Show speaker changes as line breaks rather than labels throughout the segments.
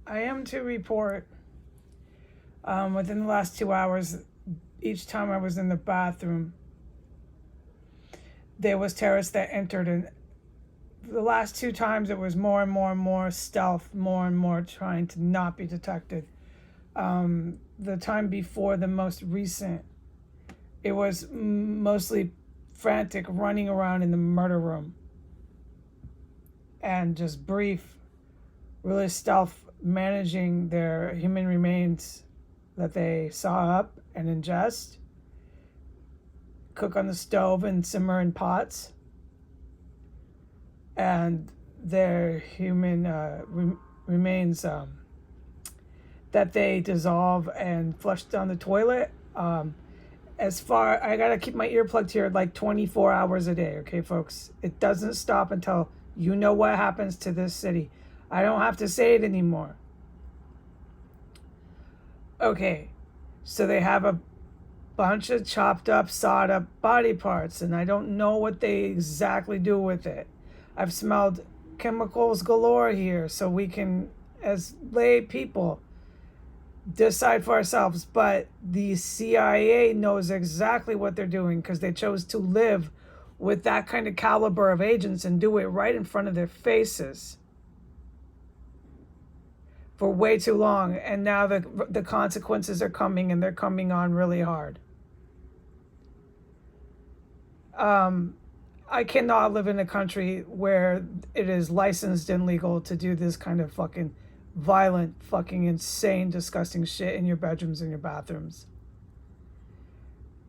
I am to report within the last 2 hours, each time I was in the bathroom, there was terrorists that entered. And the last two times, it was more and more and more stealth, more and more trying to not be detected. The time before the most recent, it was mostly frantic running around in the murder room and just brief, really stealth managing their human remains that they saw up and ingest, cook on the stove and simmer in pots, and their human remains that they dissolve and flush down the toilet. I gotta keep my ear plugged here like 24 hours a day, okay, folks? It doesn't stop until you know what happens to this city. I don't have to say it anymore. Okay, so they have a bunch of chopped up, sawed up body parts, and I don't know what they exactly do with it. I've smelled chemicals galore here, so we can, as lay people, decide for ourselves. But the CIA knows exactly what they're doing because they chose to live with that kind of caliber of agents and do it right in front of their faces for way too long. And now the consequences are coming, and they're coming on really hard. I cannot live in a country where it is licensed and legal to do this kind of fucking violent, fucking insane, disgusting shit in your bedrooms and your bathrooms.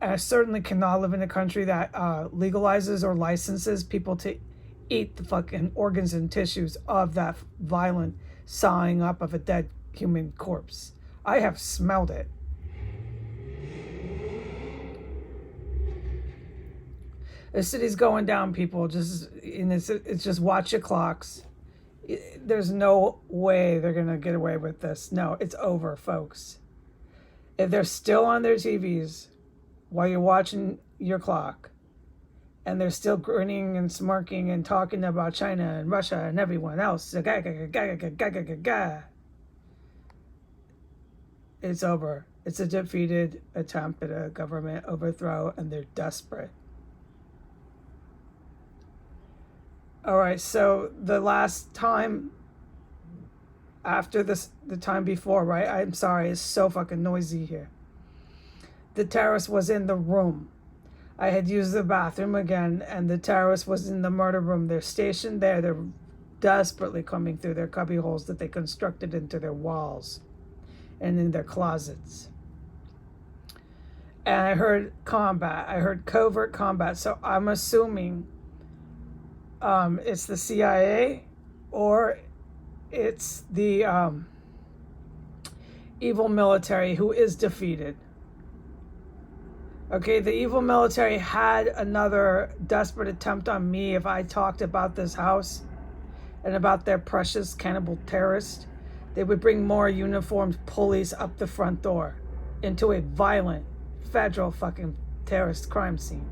And I certainly cannot live in a country that legalizes or licenses people to eat the fucking organs and tissues of that violent sawing up of a dead human corpse. I have smelled it. The city's going down, people. It's just watch your clocks. There's no way they're gonna get away with this. No, it's over, folks. If they're still on their TVs while you're watching your clock, and they're still grinning and smirking and talking about China and Russia and everyone else, it's over. It's a defeated attempt at a government overthrow, and they're desperate. All right, so the last time after this, the time before, right? I'm sorry, it's so fucking noisy here. The terrorist was in the room. I had used the bathroom again, and the terrorist was in the murder room. They're stationed there. They're desperately coming through their cubby holes that they constructed into their walls and in their closets. And I heard combat. I heard covert combat. So I'm assuming it's the CIA or it's the evil military who is defeated. Okay, the evil military had another desperate attempt on me if I talked about this house and about their precious cannibal terrorist. They would bring more uniformed police up the front door into a violent federal fucking terrorist crime scene.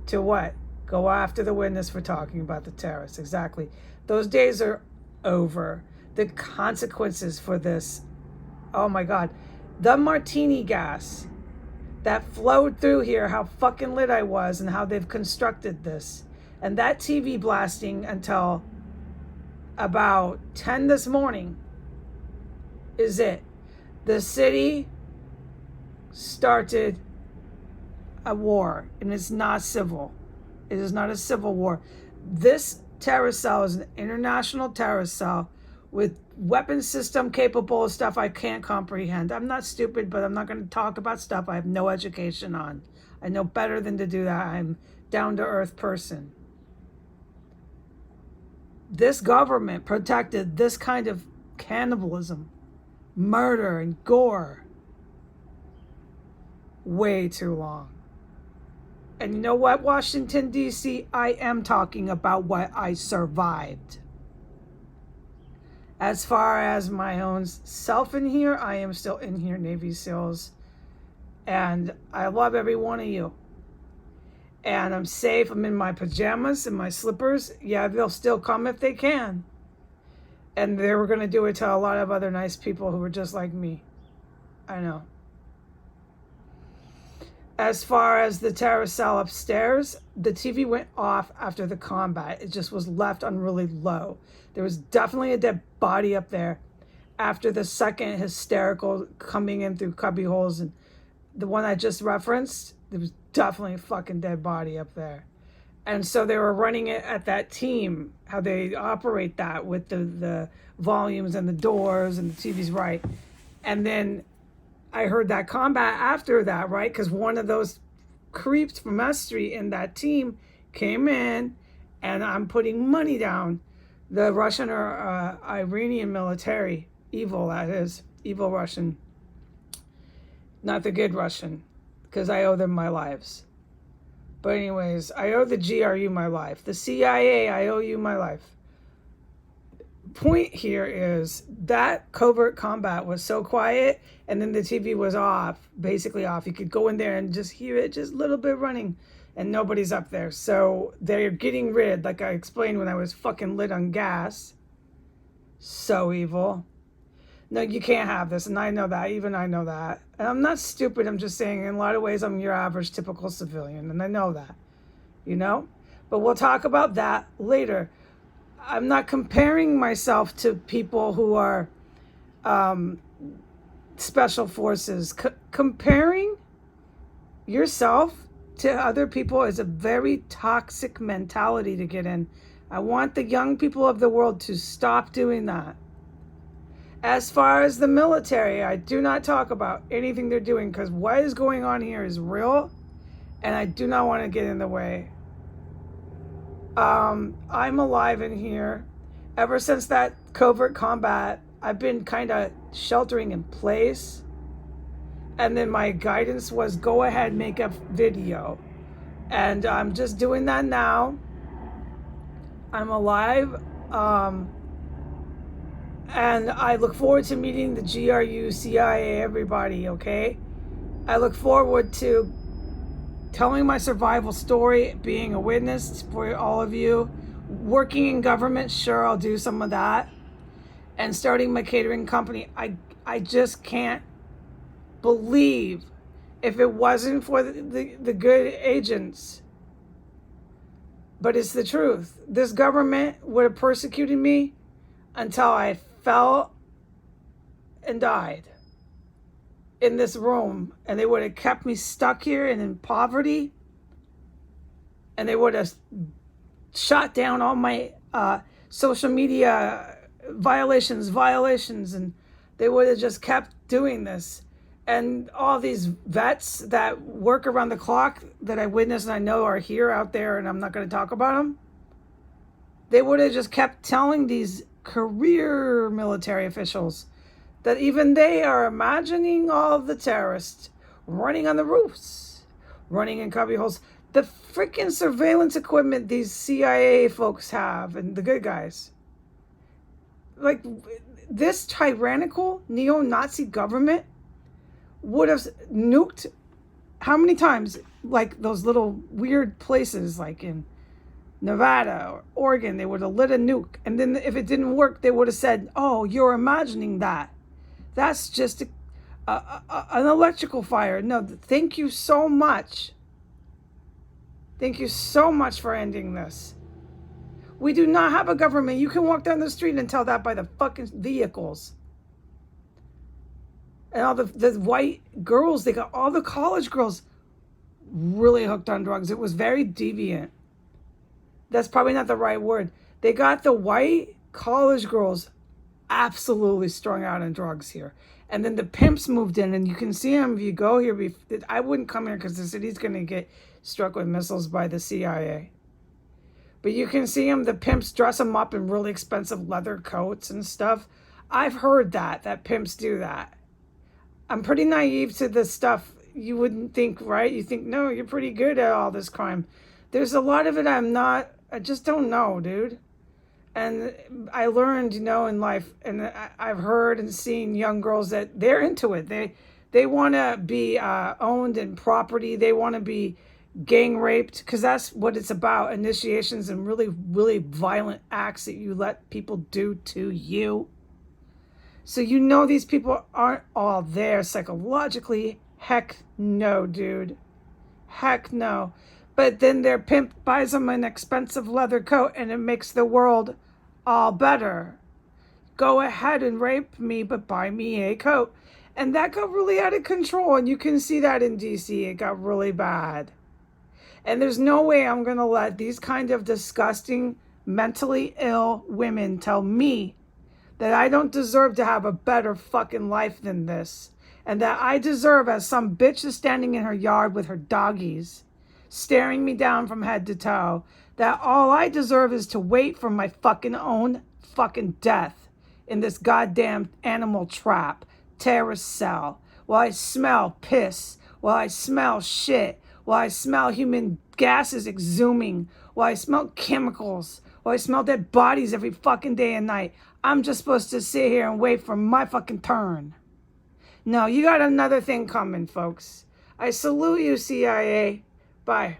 To what? Go after the witness for talking about the terrorists. Exactly. Those days are over. The consequences for this, oh my God. The martini gas that flowed through here, how fucking lit I was and how they've constructed this. And that TV blasting until about 10 this morning is it. The city started a war, and it's not civil. It is not a civil war. This terrorist cell is an international terrorist cell with weapon system capable of stuff I can't comprehend. I'm not stupid, but I'm not going to talk about stuff I have no education on. I know better than to do that. I'm a down-to-earth person. This government protected this kind of cannibalism, murder, and gore way too long. And you know what, Washington, D.C., I am talking about what I survived. As far as my own self in here, I am still in here, Navy SEALs. And I love every one of you. And I'm safe. I'm in my pajamas and my slippers. Yeah, they'll still come if they can. And they were going to do it to a lot of other nice people who were just like me. I know. As far as the terrorist cell upstairs, the TV went off after the combat. It just was left on really low. There was definitely a dead body up there after the second hysterical coming in through cubby holes. And the one I just referenced, there was definitely a fucking dead body up there. And so they were running it at that team, how they operate that with the volumes and the doors and the TV's right. And then I heard that combat after that, right? Because one of those creeps from S Street in that team came in, and I'm putting money down. The Russian or Iranian military, evil that is, evil Russian. Not the good Russian, because I owe them my lives. But anyways, I owe the GRU my life. The CIA, I owe you my life. Point here is that covert combat was so quiet, and then the TV was off, basically off. You could go in there and just hear it just a little bit running, and nobody's up there. So they're getting rid, like I explained when I was fucking lit on gas. So evil. No, you can't have this, and I know that. Even I know that. And I'm not stupid. I'm just saying in a lot of ways I'm your average typical civilian, and I know that, you know? But we'll talk about that later. I'm not comparing myself to people who are special forces. Comparing yourself to other people is a very toxic mentality to get in. I want the young people of the world to stop doing that. As far as the military, I do not talk about anything they're doing because what is going on here is real, and I do not want to get in the way. I'm alive in here. Ever since that covert combat, I've been kind of sheltering in place. And then my guidance was go ahead, make a video. And I'm just doing that now. I'm alive. And I look forward to meeting the GRU, CIA, everybody, okay? I look forward to telling my survival story, being a witness for all of you, working in government, sure, I'll do some of that, and starting my catering company. I just can't believe if it wasn't for the good agents, but it's the truth. This government would have persecuted me until I fell and died in this room, and they would have kept me stuck here and in poverty, and they would have shot down all my social media violations, and they would have just kept doing this. And all these vets that work around the clock that I witnessed and I know are here out there, and I'm not going to talk about them, they would have just kept telling these career military officials that even they are imagining all the terrorists running on the roofs, running in cubby holes. The freaking surveillance equipment these CIA folks have, and the good guys. Like, this tyrannical neo-Nazi government would have nuked how many times? Like those little weird places like in Nevada or Oregon, they would have lit a nuke. And then if it didn't work, they would have said, oh, you're imagining that. That's just an electrical fire. No, thank you so much. Thank you so much for ending this. We do not have a government. You can walk down the street and tell that by the fucking vehicles. And all the white girls, they got all the college girls really hooked on drugs. It was very deviant. That's probably not the right word. They got the white college girls absolutely strung out on drugs here. And then the pimps moved in, and you can see them if you go here. I wouldn't come here because the city's going to get struck with missiles by the CIA. But you can see them, the pimps dress them up in really expensive leather coats and stuff. I've heard that pimps do that. I'm pretty naive to this stuff. You wouldn't think, right? You think, no, you're pretty good at all this crime. There's a lot of it I just don't know, dude. And I learned, in life, and I've heard and seen young girls that they're into it. They want to be owned in property. They want to be gang raped, because that's what it's about, initiations and really, really violent acts that you let people do to you. So you know these people aren't all there psychologically. Heck no, dude. Heck no. But then their pimp buys them an expensive leather coat and it makes the world all better. Go ahead and rape me, but buy me a coat. And that got really out of control. And you can see that in DC. It got really bad. And there's no way I'm going to let these kind of disgusting, mentally ill women tell me that I don't deserve to have a better fucking life than this. And that I deserve, as some bitch is standing in her yard with her doggies, staring me down from head to toe, that all I deserve is to wait for my fucking own fucking death in this goddamn animal trap, terrorist cell, while I smell piss, while I smell shit, while I smell human gases exhuming, while I smell chemicals, while I smell dead bodies every fucking day and night. I'm just supposed to sit here and wait for my fucking turn. No, you got another thing coming, folks. I salute you, CIA. Bye.